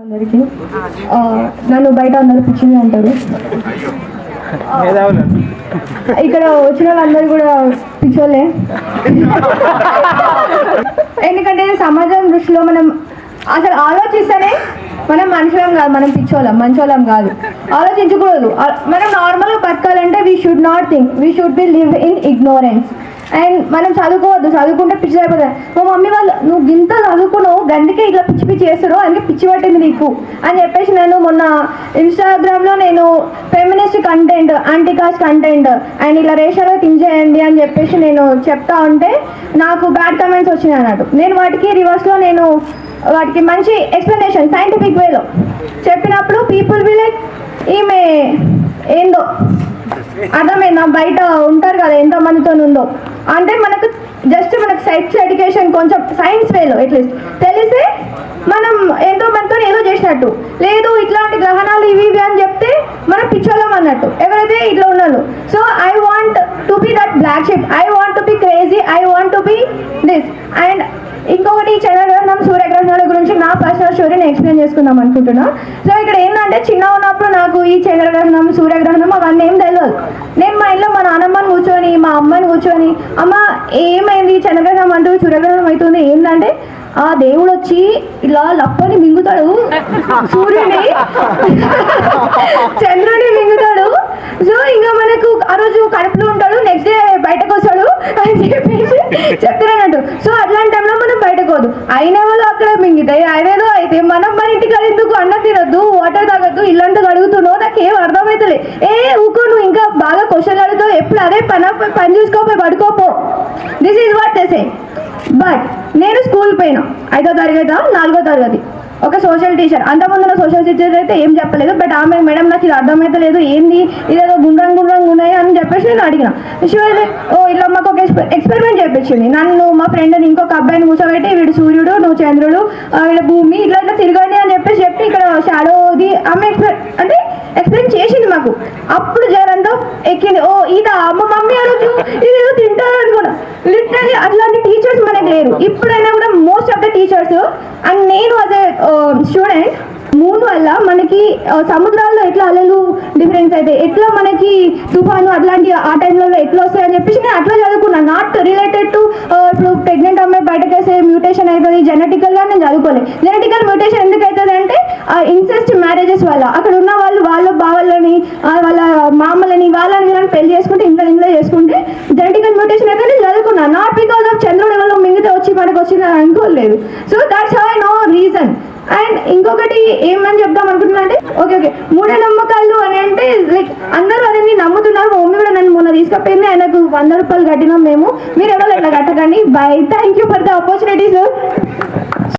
అందరికి నన్ను బయట అందరూ పిచ్చింది అంటారు. ఇక్కడ వచ్చిన వాళ్ళందరూ కూడా పిచ్చోలే. ఎందుకంటే సమాజం దృష్టిలో మనం అసలు ఆలోచిస్తేనే మనం మనుషులం కాదు, మనం పిచ్చోళ్ళం, మంచోళ్ళం కాదు. ఆలోచించకూడదు. మనం నార్మల్గా బతకాలంటే we should not think, we should be live in ignorance. And మనం చదువుకోవద్దు, చదువుకుంటే పిచ్చి అయిపోతుంది. మా మమ్మీ వాళ్ళు నువ్వు ఇంత చదువుకున్నావు గందుకే ఇట్లా పిచ్చి పిచ్చి చేస్తున్నావు, అందుకే పిచ్చి పట్టింది నీకు అని చెప్పేసి నేను మొన్న ఇన్స్టాగ్రామ్లో నేను feminist content, anti cost content and ఇలా రేషియోలో థింక్ చేయండి అని చెప్పేసి నేను చెప్తా ఉంటే నాకు బ్యాడ్ కమెంట్స్ వచ్చినాయి అన్నట్టు. నేను వాటికి రివర్స్లో నేను వాటికి మంచి ఎక్స్ప్లెనేషన్ సైంటిఫిక్ వేలో చెప్పినప్పుడు పీపుల్ బి లైక్ ఈమె ఏందో అర్థమైందా, బయట ఉంటారు కదా ఎంతమందితో ఉందో అంటే మనకు జస్ట్ మనకు సెక్స్ ఎడ్యుకేషన్ కొంచెం సైన్స్ వేలో అట్లీస్ట్ తెలిస్తే మనం ఎంతో మనతో ఏదో చేసినట్టు. లేదు ఇట్లాంటి గ్రహణాలు ఇవి ఇవి అని చెప్తే మనం పిచ్చోళ్ళం అన్నట్టు ఎవరైతే ఇట్లా ఉన్నారు. So I want to be that black ship, I want to be crazy, I want to be this. And ఇంకొకటి చంద్రగ్రహణం సూర్యగ్రహణాల గురించి నా పర్సనల్ స్టోరీ నేను ఎక్స్ప్లెయిన్ చేసుకుందాం అనుకుంటున్నా. సో ఇక్కడ ఏంటంటే చిన్న ఉన్నప్పుడు నాకు ఈ చంద్రగ్రహణం సూర్యగ్రహణం అవన్నీ ఏం తెలియదు. నేను మా ఇంట్లో మా నాన్నమ్మని కూర్చొని మా అమ్మని కూర్చొని అమ్మ ఏమైంది చంద్రగ్రహణం అంటూ సూర్యగ్రహణం అవుతుంది ఏంటంటే ఆ దేవుడు వచ్చి ఇలా లప్పని మింగుతాడు, సూర్యుని చంద్రుని మింగుతాడు. సో ఇంకా మనకు ఆ రోజు కడుపులో ఉంటాడు, నెక్స్ట్ డే బయటకు వస్తాడు అని చెప్పేసి చెప్తున్నాడు. సో అట్లాంటి టైంలో మనం బయటకు పోదు, అయిన వాళ్ళు అక్కడ మింగితాయి అయినేదో అయితే మనం మన ఇంటికి ఎందుకు అన్నం తినొద్దు, వాటర్ తాగొద్దు, ఇల్లంతా కడుగుతున్నావు నాకు ఏం అర్థమవుతలే. ఊకో నువ్వు ఇంకా బాగా క్వశ్చన్ అడుగుతావు, ఎప్పుడు అదే పని చూసుకోపోయి పడుకోపో. This is what they say. But నేను స్కూల్ పోయినా 5వ తరగతి 4వ తరగతి ఒక సోషల్ టీచర్, అంతకుముందు నా సోషల్ టీచర్ అయితే ఏం చెప్పలేదు. బట్ ఆమె మేడం నాకు ఇది అర్థమైతలేదు, ఏంది ఇదేదో గుండ్రంగా ఉన్నాయి అని చెప్పేసి నేను అడిగిన. ఇట్లా మాకు ఒక ఎక్స్పెరిమెంట్ చేయించింది. నన్ను మా ఫ్రెండ్ని ఇంకొక అబ్బాయిని కూర్చోబెట్టి వీడు సూర్యుడు నువ్వు చంద్రుడు వీళ్ళ భూమి ఇట్లా ఇట్లా తిరగండి అని చెప్పి ఇక్కడ షాడోది ఆమె ఎక్స్ప్లెయిన్ చేసింది మాకు. అప్పుడు జరంతో ఎక్కింది. ఇదా మా మమ్మీ ఆ రోజు ఇదేదో తింటారు అనుకున్నా. లిటరలీ అట్లాంటి టీచర్స్ మనకు లేరు ఇప్పుడైనా కూడా. Most of the teachers and నేను అదే స్టూడెంట్ మూన్ వల్ల మనకి సముద్రాల్లో ఎట్లా అలలు డిఫరెన్స్ అయితే ఎట్లా మనకి తుఫాను అట్లాంటి ఆ టైంలో ఎట్లా వస్తాయని చెప్పేసి నేను అట్లా చదువుకున్నాను. నాట్ రిలేటెడ్ టు ఇప్పుడు ప్రెగ్నెంట్ అమ్మాయి బయటకేసే మ్యూటేషన్ అవుతుంది జెనెటికల్గా నేను చదువుకోలేదు. జెనెటికల్ మ్యూటేషన్ ఎందుకు అవుతుంది అంటే ఇన్సెస్ట్ మ్యారేజెస్ వల్ల అక్కడ ఉన్న వాళ్ళు వాళ్ళ బావలని వాళ్ళ మామలని వాళ్ళని వీళ్ళని పెళ్లి చేసుకుంటే ఇంట్లో చేసుకుంటే జెనెటికల్ మ్యూటేషన్ అయితే నేను చదువుకున్నాను. నాట్ బికాస్ ఆఫ్ చంద్రుడు ఎవరో మిగతా వచ్చి మనకు వచ్చింది అనుకోలేదు. So that's how I know reason. And ఇంకొకటి ఏమని చెప్దాం అనుకుంటున్నా అంటే ఓకే మూఢనమ్మకాలు అని అంటే లైక్ అందరూ అదే నమ్ముతున్నారు. మా మమ్మీ కూడా నన్ను మొన్న తీసుకపోయింది, ఆయనకు 100 రూపాయలు కట్టినాం మేము. మీరు ఎవరో ఇట్లా కట్టకండి. Bye, thank you for the opportunity sir.